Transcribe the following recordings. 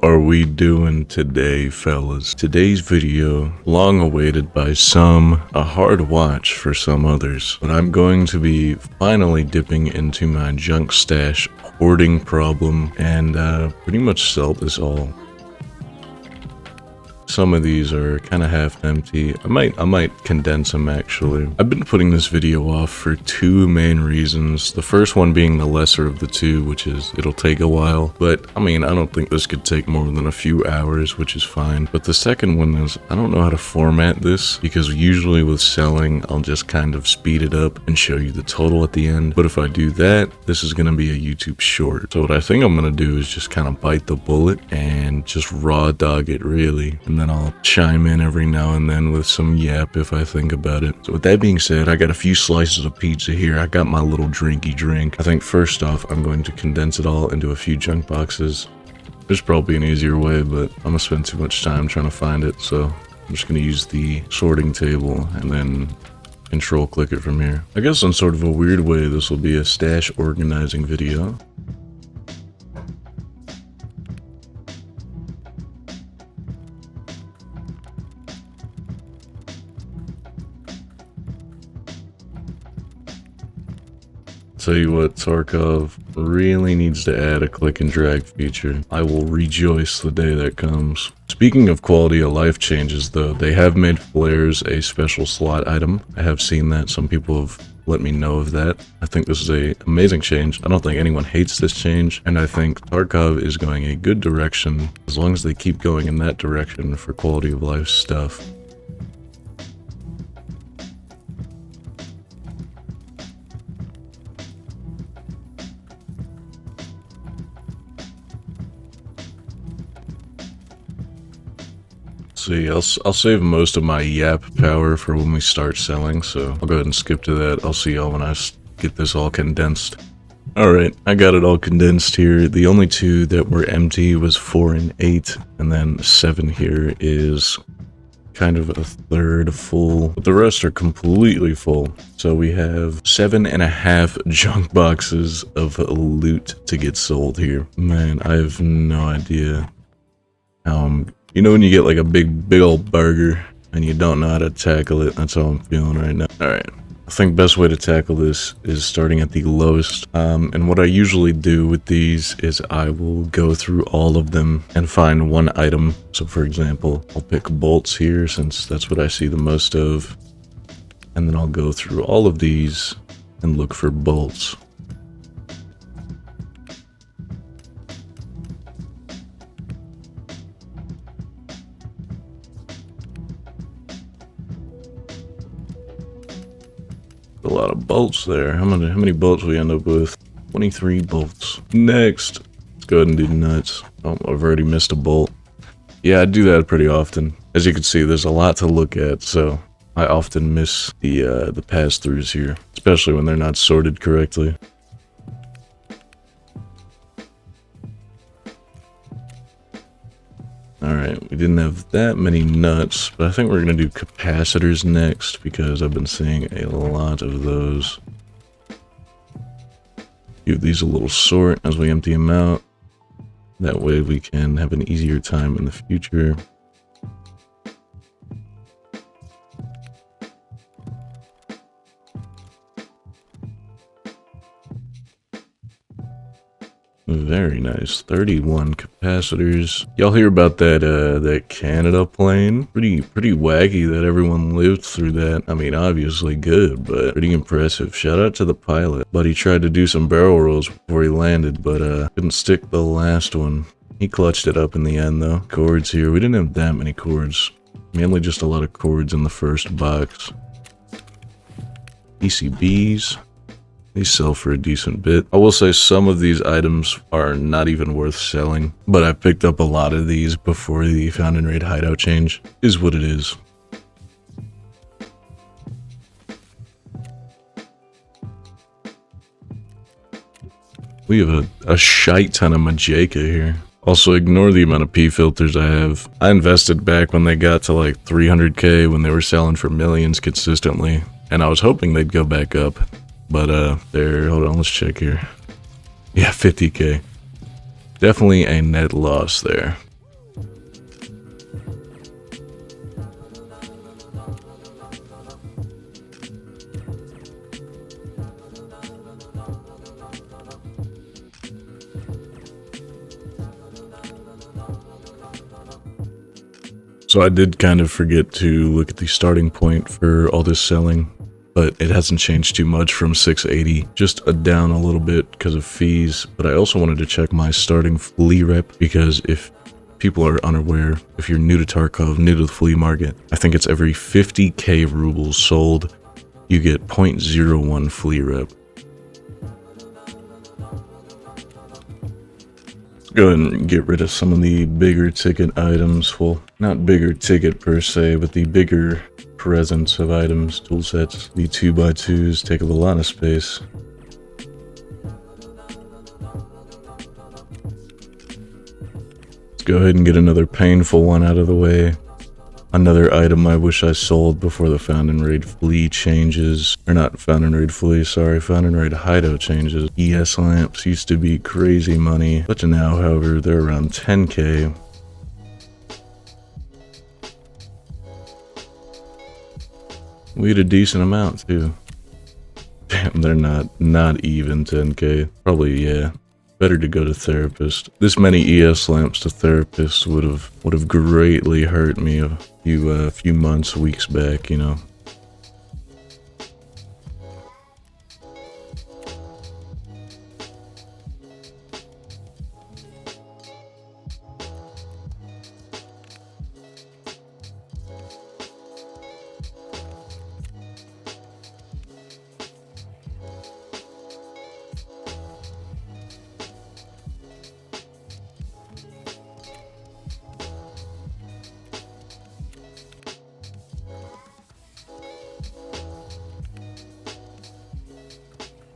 are we doing today, fellas? Today's video, long awaited by some, a hard watch for some others, but I'm going to be finally dipping into my junk stash hoarding problem and pretty much sell this all. Some of these are kind of half empty. I might condense them actually. I've been putting this video off for two main reasons. The first one being the lesser of the two, which is it'll take a while. But I mean, I don't think this could take more than a few hours, which is fine. But the second one is I don't know how to format this because usually with selling, I'll just kind of speed it up and show you the total at the end. But if I do that, this is going to be a YouTube short. So what I think I'm going to do is just kind of bite the bullet and just raw dog it really. And then I'll chime in every now and then with some yap if I think about it. So with that being said, I got a few slices of pizza here. I got my little drinky drink. I think first off, I'm going to condense it all into a few junk boxes. There's probably an easier way, but I'm gonna spend too much time trying to find it. So I'm just gonna use the sorting table and then control click it from here. I guess in sort of a weird way, this will be a stash organizing video. Tell you what, Tarkov really needs to add a click and drag feature. I will rejoice the day that comes. Speaking of quality of life changes though, they have made flares a special slot item. I have seen that. Some people have let me know of that. I think this is an amazing change. I don't think anyone hates this change, and I think Tarkov is going a good direction as long as they keep going in that direction for quality of life stuff. See, I'll save most of my yap power for when we start selling, so I'll go ahead and skip to that. I'll see y'all when I get this all condensed. Alright, I got it all condensed here. The only two that were empty was 4 and 8, and then 7 here is kind of a third full, but the rest are completely full. So we have 7.5 junk boxes of loot to get sold here. Man, I have no idea how you know when you get like a big old burger and you don't know how to tackle it? That's how I'm feeling right now. Alright, I think best way to tackle this is starting at the lowest. And what I usually do with these is I will go through all of them and find one item. So for example, I'll pick bolts here since that's what I see the most of. And then I'll go through all of these and look for bolts. A lot of bolts there. How many bolts we end up with? 23 bolts. Next, let's go ahead and do nuts. Oh, I've already missed a bolt. Yeah, I do that pretty often. As you can see, there's a lot to look at, so I often miss the pass-throughs here, especially when they're not sorted correctly. Alright, we didn't have that many nuts, but I think we're going to do capacitors next because I've been seeing a lot of those. Give these a little sort as we empty them out. That way we can have an easier time in the future. Very nice. 31 capacitors. Y'all hear about that Canada plane? Pretty wacky that everyone lived through that. I mean, obviously good, but pretty impressive. Shout out to the pilot. But he tried to do some barrel rolls before he landed, but couldn't stick the last one. He clutched it up in the end though. Cords here. We didn't have that many cords. Mainly just a lot of cords in the first box. PCBs. These sell for a decent bit. I will say some of these items are not even worth selling, but I picked up a lot of these before the Found and Raid hideout change. Is what it is. We have a shite ton of Majeka here. Also, ignore the amount of P filters I have. I invested back when they got to like 300k when they were selling for millions consistently, and I was hoping they'd go back up. But hold on, let's check here. Yeah, 50k. Definitely a net loss there. So I did kind of forget to look at the starting point for all this selling, but it hasn't changed too much from 680, just down a little bit because of fees. But I also wanted to check my starting flea rep, because if people are unaware, if you're new to Tarkov, new to the flea market, I think it's every 50k rubles sold, you get 0.01 flea rep. Let's go ahead and get rid of some of the bigger ticket items. Well, not bigger ticket per se, but the bigger presence of items, tool sets. The 2x2s take up a lot of space. Let's go ahead and get another painful one out of the way. Another item I wish I sold before the Found and Raid Flea changes. Or not Found and Raid Flea, sorry, Found and Raid Hideout changes. ES lamps used to be crazy money, but now, however, they're around 10k. We had a decent amount too. Damn, they're not even 10k. Probably, yeah. Better to go to therapist. This many ES lamps to therapists would have greatly hurt me a few months, weeks back, you know.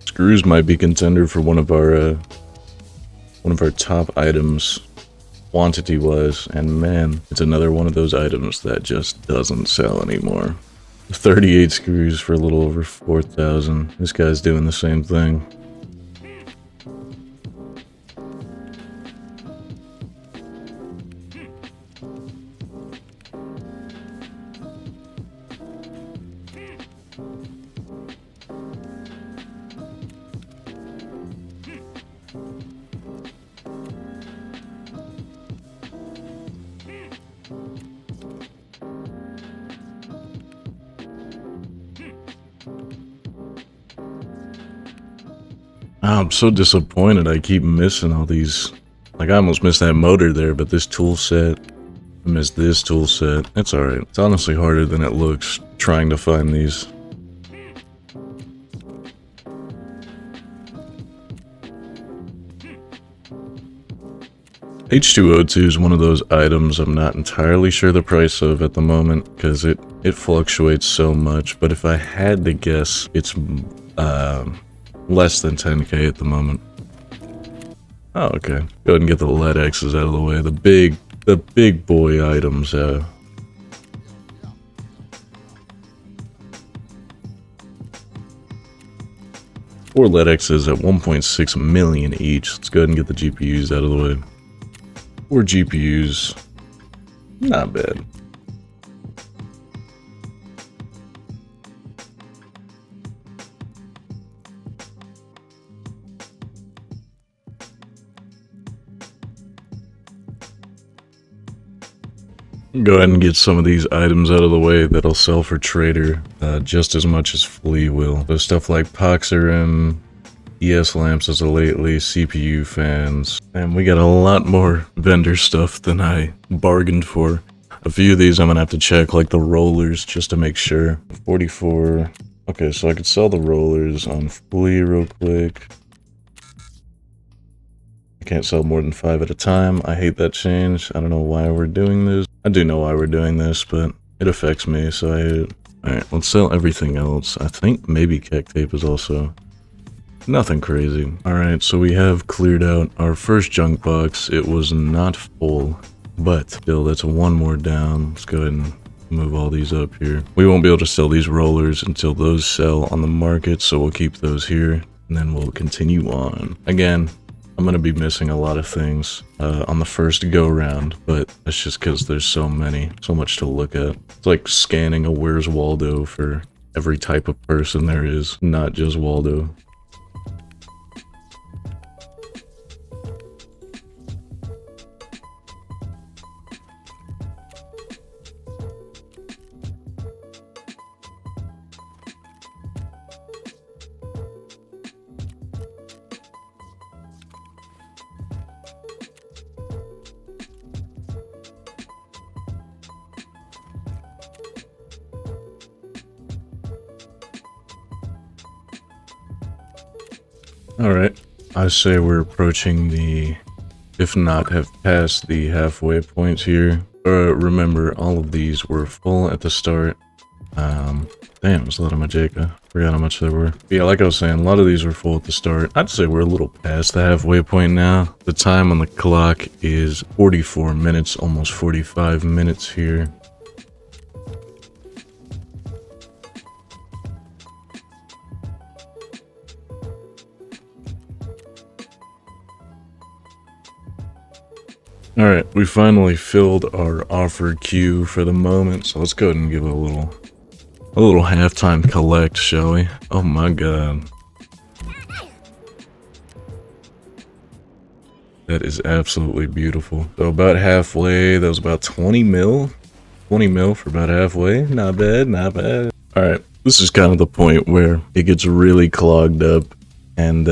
Screws might be contender for one of our top items, quantity-wise, and man, it's another one of those items that just doesn't sell anymore. 38 screws for a little over 4,000. This guy's doing the same thing. I'm so disappointed I keep missing all these. Like, I almost missed that motor there, but this tool set, I missed this tool set. It's alright. It's honestly harder than it looks trying to find these. H2O2 is one of those items I'm not entirely sure the price of at the moment, because it fluctuates so much, but if I had to guess, it's less than 10k at the moment. Oh, okay. Go ahead and get the lead X's out of the way. The big boy items, 4 lead X's at 1.6 million each. Let's go ahead and get the GPUs out of the way. 4 GPUs. Not bad. Go ahead and get some of these items out of the way that'll sell for trader just as much as Flea will. So stuff like Poxerim, ES lamps as of lately, CPU fans, and we got a lot more vendor stuff than I bargained for. A few of these I'm gonna have to check, like the rollers, just to make sure. 44. Okay, so I could sell the rollers on Flea real quick. Can't sell more than 5 at a time. I hate that change. I don't know why we're doing this. I do know why we're doing this, but it affects me, so I hate it. Alright, let's sell everything else. I think maybe Keck Tape is also nothing crazy. Alright, so we have cleared out our first junk box. It was not full, but still, that's one more down. Let's go ahead and move all these up here. We won't be able to sell these rollers until those sell on the market, so we'll keep those here, and then we'll continue on. Again, I'm gonna be missing a lot of things on the first go round, but that's just because there's so much to look at. It's like scanning a Where's Waldo for every type of person there is, not just Waldo. All right, I say we're approaching the, if not have passed the halfway points here. Remember, all of these were full at the start. Damn, there's a lot of Majeka. Forgot how much there were. But yeah, like I was saying, a lot of these were full at the start. I'd say we're a little past the halfway point now. The time on the clock is 44 minutes, almost 45 minutes here. Alright, we finally filled our offer queue for the moment, so let's go ahead and give a little halftime collect, shall we? Oh my god. That is absolutely beautiful. So about halfway, that was about 20 mil. 20 mil for about halfway. Not bad, not bad. Alright, this is kind of the point where it gets really clogged up, and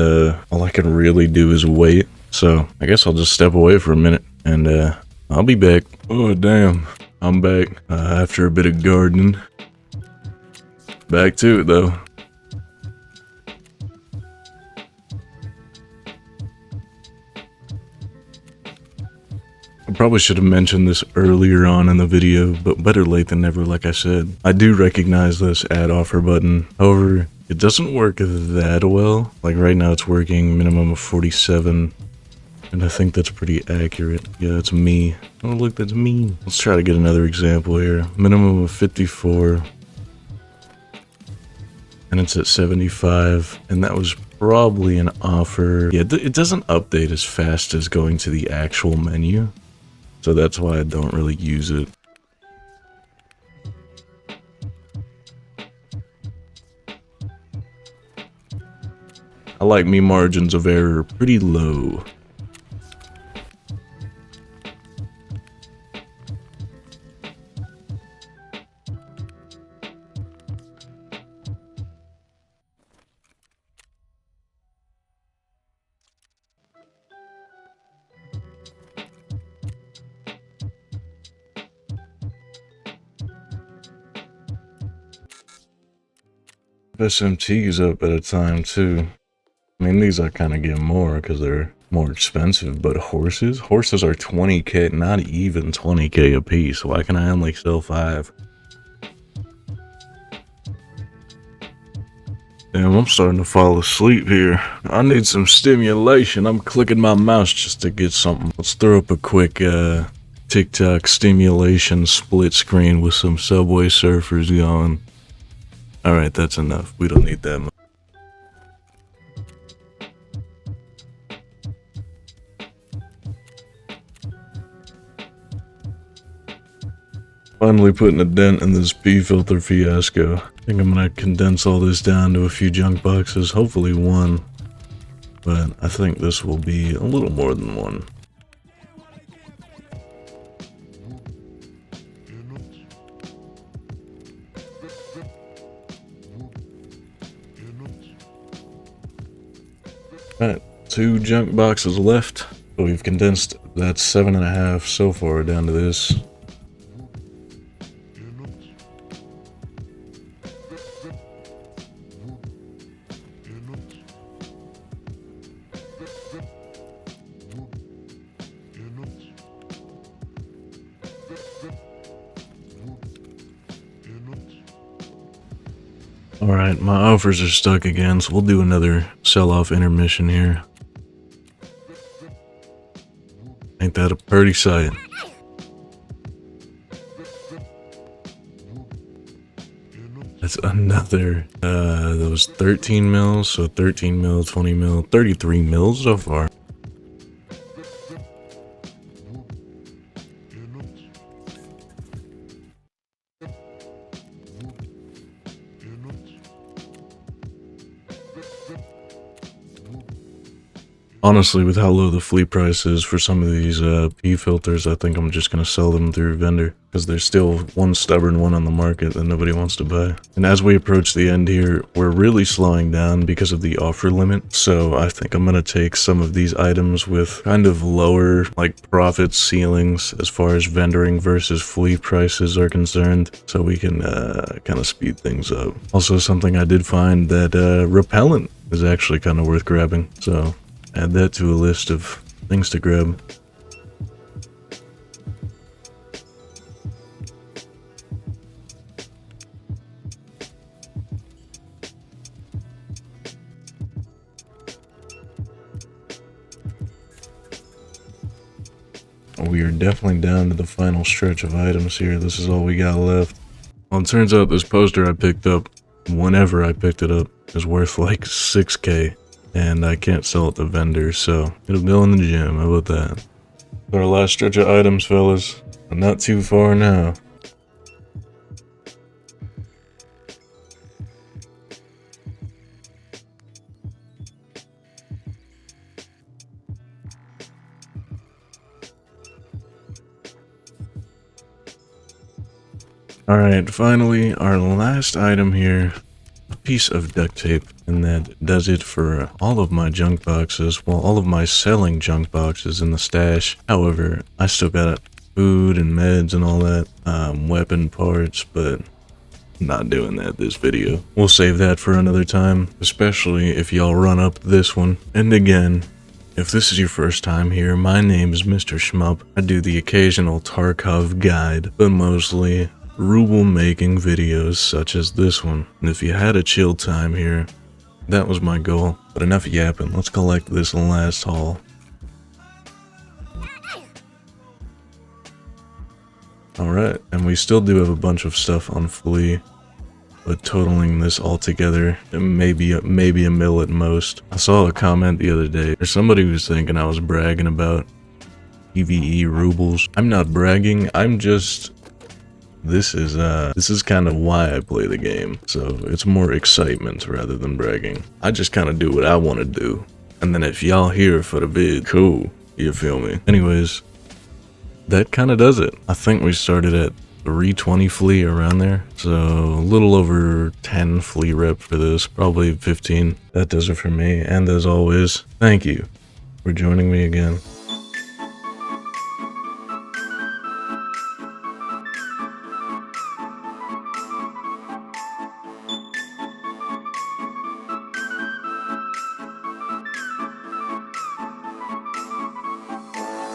all I can really do is wait. So I guess I'll just step away for a minute. And I'll be back. Oh damn, I'm back after a bit of gardening. Back to it though. I probably should have mentioned this earlier on in the video, but better late than never, like I said. I do recognize this add offer button. However, it doesn't work that well. Like right now it's working minimum of 47. And I think that's pretty accurate. Yeah, that's me. Oh, look, that's me. Let's try to get another example here. Minimum of 54. And it's at 75. And that was probably an offer. Yeah, it doesn't update as fast as going to the actual menu. So that's why I don't really use it. I like me margins of error pretty low. SMTs up at a time too. I mean, these I kind of get more because they're more expensive, but horses are 20k, not even 20k a piece. Why can I only sell 5? Damn, I'm starting to fall asleep here. I need some stimulation. I'm clicking my mouse just to get something. Let's throw up a quick TikTok stimulation split screen with some Subway Surfers going. Alright, that's enough. We don't need that much. Finally putting a dent in this P-filter fiasco. I think I'm gonna condense all this down to a few junk boxes, hopefully one. But I think this will be a little more than one. Alright, 2 junk boxes left. So we've condensed that 7.5 so far down to this. Alright, my offers are stuck again, so we'll do another sell-off intermission here. Ain't that a pretty sight? That's another, that was 13 mils, so 13 mil, 20 mil, 33 mils so far. Honestly, with how low the fleet price is for some of these P filters, I think I'm just going to sell them through vendor. Because there's still one stubborn one on the market that nobody wants to buy. And as we approach the end here, we're really slowing down because of the offer limit. So I think I'm going to take some of these items with kind of lower like profit ceilings as far as vendoring versus fleet prices are concerned. So we can kind of speed things up. Also, something I did find that repellent is actually kind of worth grabbing. So add that to a list of things to grab. We are definitely down to the final stretch of items here. This is all we got left. Well, it turns out this poster I picked up, whenever I picked it up, is worth like 6K. And I can't sell it to vendors, so it'll go in the gym. How about that? Our last stretch of items, fellas. Not too far now. Alright, finally, our last item here, a piece of duct tape, and that does it for all of my junk boxes, well, all of my selling junk boxes in the stash. However, I still got food and meds and all that, weapon parts, but I'm not doing that this video. We'll save that for another time, especially if y'all run up this one. And again, if this is your first time here, my name is MrSchmup. I do the occasional Tarkov guide, but mostly Rouble making videos such as this one. And if you had a chill time here, that was my goal. But enough yapping, let's collect this last haul. Alright, and we still do have a bunch of stuff on Flea, but totaling this all together, maybe a mil at most. I saw a comment the other day, or somebody was thinking I was bragging about PvE rubles. I'm not bragging, I'm just... This is kind of why I play the game, so it's more excitement rather than bragging. I just kind of do what I want to do, and then if y'all here for the vid, cool, you feel me? Anyways, that kind of does it. I think we started at 320 flea around there, so a little over 10 flea rep for this, probably 15. That does it for me, and as always, thank you for joining me again.